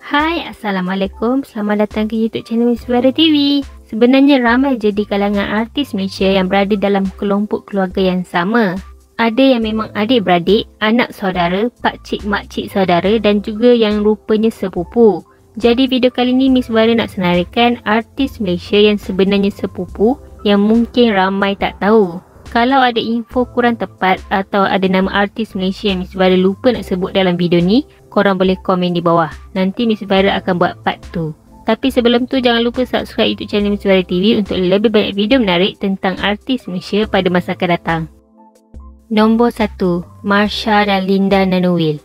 Hai, Assalamualaikum. Selamat datang ke YouTube channel Miss Bara TV. Sebenarnya ramai je di kalangan artis Malaysia yang berada dalam kelompok keluarga yang sama. Ada yang memang adik-beradik, anak saudara, pakcik makcik saudara dan juga yang rupanya sepupu. Jadi video kali ni Miss Bara nak senaraikan artis Malaysia yang sebenarnya sepupu yang mungkin ramai tak tahu. Kalau ada info kurang tepat atau ada nama artis Malaysia yang Miss Bara lupa nak sebut dalam video ni, korang boleh komen di bawah. Nanti Miss Bara akan buat part 2. Tapi sebelum tu jangan lupa subscribe YouTube channel Miss Bara TV untuk lebih banyak video menarik tentang artis Malaysia pada masa akan datang. Nombor 1, Marsha dan Linda Nanuil.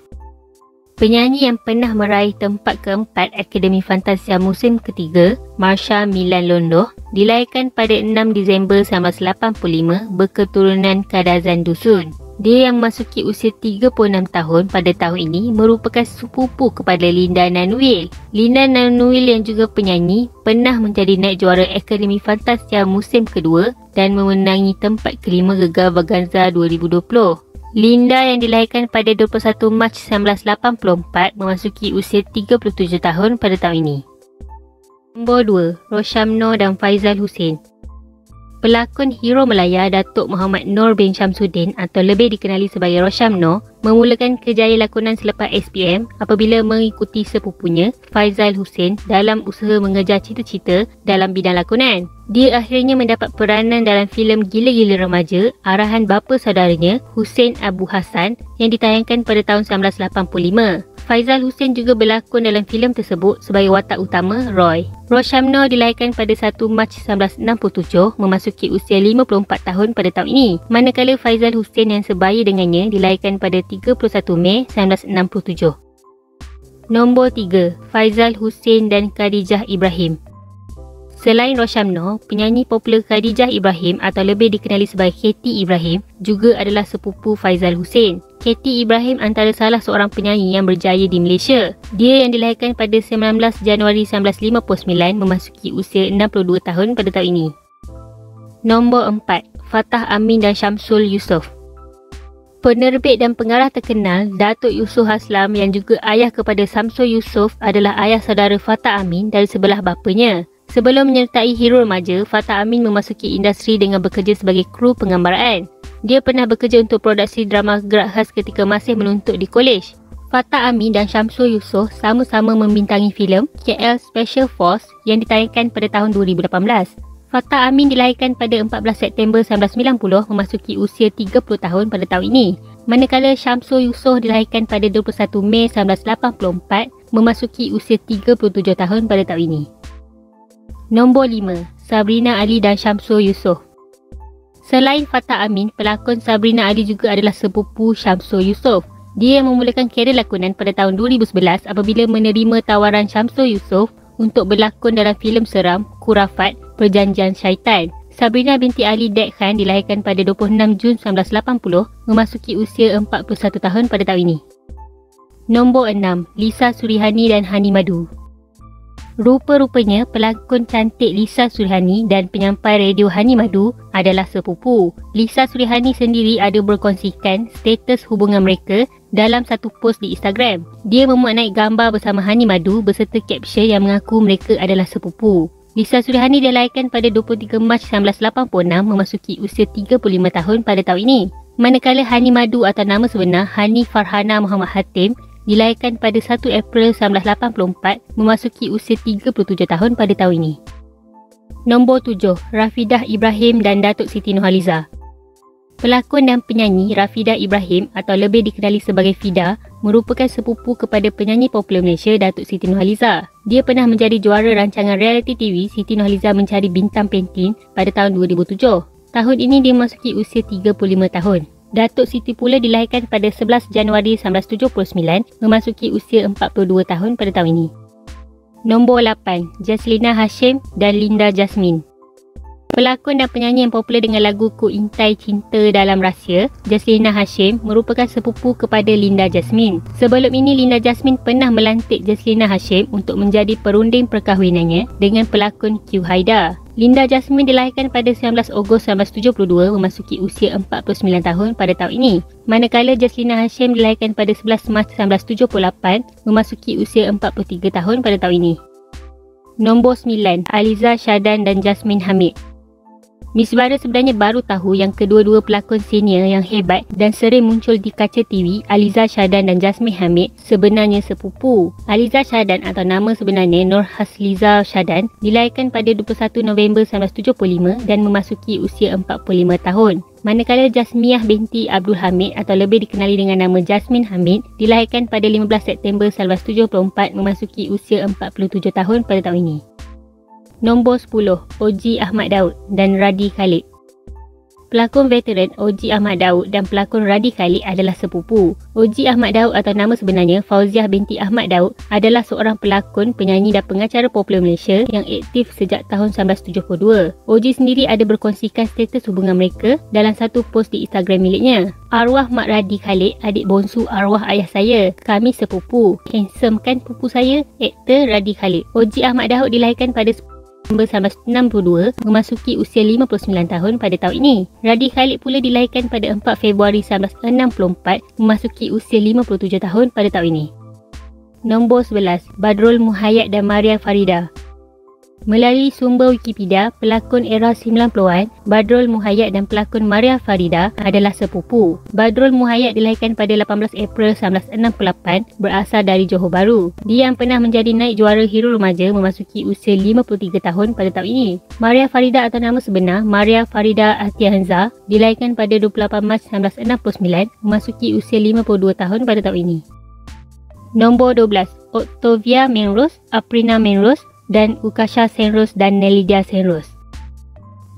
Penyanyi yang pernah meraih tempat keempat Akademi Fantasia musim ketiga, Marsha Milan Londo, dilahirkan pada 6 Disember 1985 berketurunan Kadazan Dusun. Dia yang memasuki usia 36 tahun pada tahun ini merupakan sepupu kepada Linda Nanuil. Linda Nanuil yang juga penyanyi pernah menjadi naib juara Akademi Fantasia musim kedua dan memenangi tempat kelima Gegar Vaganza 2020. Linda yang dilahirkan pada 21 Mac 1984 memasuki usia 37 tahun pada tahun ini. Nombor 2, Roshamno dan Faizal Hussein. Pelakon hero Melaya Datuk Muhammad Noor bin Shamsuddin atau lebih dikenali sebagai Roshamno memulakan kerjaya lakonan selepas SPM apabila mengikuti sepupunya Faizal Hussein dalam usaha mengejar cita-cita dalam bidang lakonan. Dia akhirnya mendapat peranan dalam filem Gila-Gila Remaja arahan bapa saudaranya Hussein Abu Hassan yang ditayangkan pada tahun 1985. Faizal Hussein juga berlakon dalam filem tersebut sebagai watak utama Roy. Roshamno dilahirkan pada 1 Mac 1967 memasuki usia 54 tahun pada tahun ini. Manakala Faizal Hussein yang sebaya dengannya dilahirkan pada 31 Mei 1967. Nombor 3, Faizal Hussein dan Khadijah Ibrahim. Selain Roshamno, penyanyi popular Khadijah Ibrahim atau lebih dikenali sebagai Katy Ibrahim juga adalah sepupu Faizal Hussein. Katy Ibrahim antara salah seorang penyanyi yang berjaya di Malaysia. Dia yang dilahirkan pada 19 Januari 1959 memasuki usia 62 tahun pada tahun ini. Nombor 4, Fatah Amin dan Syamsul Yusof. Penerbit dan pengarah terkenal Datuk Yusof Haslam yang juga ayah kepada Syamsul Yusof adalah ayah saudara Fatah Amin dari sebelah bapanya. Sebelum menyertai hero remaja, Fatah Amin memasuki industri dengan bekerja sebagai kru penggambaraan. Dia pernah bekerja untuk produksi drama gerak khas ketika masih menuntut di kolej. Fatah Amin dan Syamsul Yusof sama-sama membintangi filem KL Special Force yang ditayangkan pada tahun 2018. Fatah Amin dilahirkan pada 14 September 1990 memasuki usia 30 tahun pada tahun ini. Manakala Syamsul Yusof dilahirkan pada 21 Mei 1984 memasuki usia 37 tahun pada tahun ini. Nombor 5, Sabrina Ali dan Syamsul Yusof. Selain Fatah Amin, pelakon Sabrina Ali juga adalah sepupu Syamsul Yusof. Dia memulakan kerjaya lakonan pada tahun 2011 apabila menerima tawaran Syamsul Yusof untuk berlakon dalam filem seram Khurafat Perjanjian Syaitan. Sabrina binti Ali Dek Khan dilahirkan pada 26 Jun 1980 memasuki usia 41 tahun pada tahun ini. Nombor 6, Lisa Surihani dan Hani Madu. Rupa-rupanya pelakon cantik Lisa Surihani dan penyampai radio Hani Madu adalah sepupu. Lisa Surihani sendiri ada berkongsikan status hubungan mereka dalam satu post di Instagram. Dia memuat naik gambar bersama Hani Madu beserta caption yang mengaku mereka adalah sepupu. Lisa Surihani dilahirkan pada 23 Mac 1986 memasuki usia 35 tahun pada tahun ini. Manakala Hani Madu atau nama sebenar Hani Farhana Muhammad Hatim dilahirkan pada 1 April 1984 memasuki usia 37 tahun pada tahun ini. Nombor 7, Rafidah Ibrahim dan Datuk Siti Nurhaliza. Pelakon dan penyanyi Rafidah Ibrahim atau lebih dikenali sebagai Fida merupakan sepupu kepada penyanyi popular Malaysia Datuk Siti Nurhaliza. Dia pernah menjadi juara rancangan reality TV Siti Nurhaliza Mencari Bintang Pentin pada tahun 2007. Tahun ini dia memasuki usia 35 tahun. Datuk Siti pula dilahirkan pada 11 Januari 1979 memasuki usia 42 tahun pada tahun ini. Nombor 8, Jaslina Hashim dan Linda Jasmine. Pelakon dan penyanyi yang popular dengan lagu Ku Intai Cinta Dalam Rahsia, Jaslina Hashim, merupakan sepupu kepada Linda Jasmine. Sebelum ini, Linda Jasmine pernah melantik Jaslina Hashim untuk menjadi perunding perkahwinannya dengan pelakon Q Haidar. Linda Jasmine dilahirkan pada 19 Ogos 1972, memasuki usia 49 tahun pada tahun ini. Manakala Jaslina Hashim dilahirkan pada 11 Mac 1978, memasuki usia 43 tahun pada tahun ini. Nombor 9, Aliza Syadan dan Jasmine Hamid. Misbara sebenarnya baru tahu yang kedua-dua pelakon senior yang hebat dan sering muncul di kaca TV, Aliza Syadan dan Jasmine Hamid, sebenarnya sepupu. Aliza Syadan atau nama sebenarnya Nur Hasliza Syadan dilahirkan pada 21 November 1975 dan memasuki usia 45 tahun. Manakala Jasmiyah binti Abdul Hamid atau lebih dikenali dengan nama Jasmine Hamid dilahirkan pada 15 September 1974, memasuki usia 47 tahun pada tahun ini. Nombor 10, Oji Ahmad Daud dan Radi Khalid. Pelakon veteran Oji Ahmad Daud dan pelakon Radi Khalid adalah sepupu. Oji Ahmad Daud atau nama sebenarnya Fauziah binti Ahmad Daud adalah seorang pelakon, penyanyi dan pengacara popular Malaysia yang aktif sejak tahun 1972. Oji sendiri ada berkongsikan status hubungan mereka dalam satu post di Instagram miliknya. Arwah Mak Radi Khalid, adik bonsu arwah ayah saya. Kami sepupu. Handsome kan pupu saya? Aktor Radi Khalid. Oji Ahmad Daud dilahirkan pada 1962, memasuki usia 59 tahun pada tahun ini. Radi Khalid pula dilahirkan pada 4 Februari 1964, memasuki usia 57 tahun pada tahun ini. Nombor 11, Badrul Muhayyad dan Maria Farida. Melalui sumber Wikipedia, pelakon era 90-an, Badrul Muhayyad dan pelakon Maria Farida adalah sepupu. Badrul Muhayyad dilahirkan pada 18 April 1968, berasal dari Johor Bahru. Dia yang pernah menjadi naik juara Hero Remaja memasuki usia 53 tahun pada tahun ini. Maria Farida atau nama sebenar Maria Farida Atia Hanza dilahirkan pada 28 Mac 1969, memasuki usia 52 tahun pada tahun ini. Nombor 12, Octavia Menrose, Aprina Menrose dan Ukasha Senrose dan Nelidia Senrose.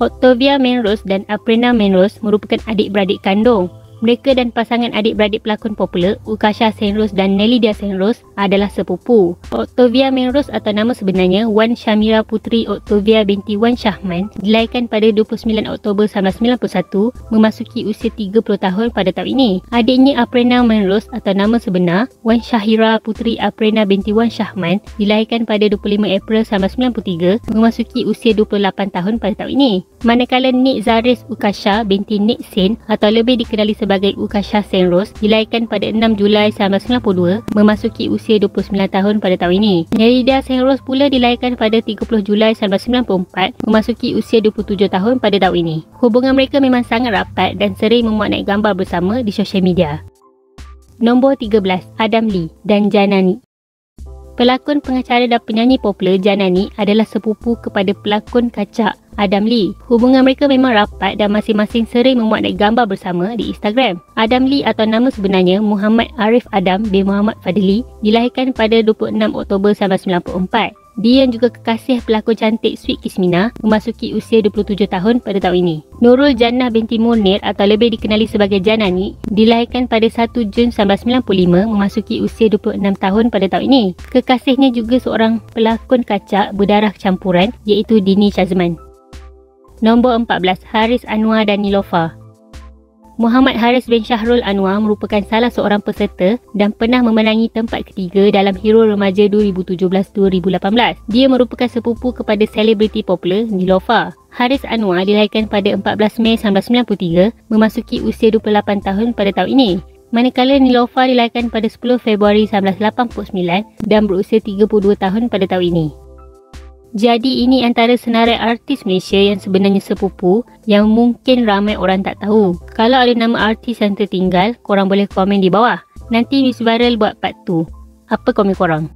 Octavia Menrose dan Aprina Menrose merupakan adik-beradik kandung. Mereka dan pasangan adik-beradik pelakon popular Ukasha Senrose dan Nelidia Senrose adalah sepupu. Octavia Menrose atau nama sebenarnya Wan Syamira Putri Octavia binti Wan Syahman dilahirkan pada 29 Oktober 1991, memasuki usia 30 tahun pada tahun ini. Adiknya Aprina Menrose atau nama sebenar Wan Syahira Putri Aprina binti Wan Syahman dilahirkan pada 25 April 1993, memasuki usia 28 tahun pada tahun ini. Manakala Nik Zaris Ukasha binti Nik Sen atau lebih dikenali sebagai Ukasha Senrose dilahirkan pada 6 Julai 1992, memasuki usia 29 tahun pada tahun ini. Nelidia Senrose pula dilahirkan pada 30 Julai 1994, memasuki usia 27 tahun pada tahun ini. Hubungan mereka memang sangat rapat dan sering memuat naik gambar bersama di sosial media. Nombor 13, Adam Lee dan Janani. Pelakon, pengacara dan penyanyi popular Janani adalah sepupu kepada pelakon kacak Adam Lee. Hubungan mereka memang rapat dan masing-masing sering memuat naik gambar bersama di Instagram. Adam Lee atau nama sebenarnya Muhammad Arif Adam bin Muhammad Fadli dilahirkan pada 26 Oktober 1994. Dia yang juga kekasih pelakon cantik Sweet Kismina memasuki usia 27 tahun pada tahun ini. Nurul Jannah binti Munir atau lebih dikenali sebagai Janani dilahirkan pada 1 Jun 1995, memasuki usia 26 tahun pada tahun ini. Kekasihnya juga seorang pelakon kacak berdarah campuran iaitu Dini Shazman. Nombor 14, Haris Anwar dan Niloufar. Muhammad Haris bin Syahrul Anwar merupakan salah seorang peserta dan pernah memenangi tempat ketiga dalam Hero Remaja 2017-2018. Dia merupakan sepupu kepada selebriti popular Niloufar. Haris Anwar dilahirkan pada 14 Mei 1993, memasuki usia 28 tahun pada tahun ini. Manakala Niloufar dilahirkan pada 10 Februari 1989 dan berusia 32 tahun pada tahun ini. Jadi ini antara senarai artis Malaysia yang sebenarnya sepupu yang mungkin ramai orang tak tahu. Kalau ada nama artis yang tertinggal, korang boleh komen di bawah. Nanti Miss Viral buat part 2. Apa komen korang?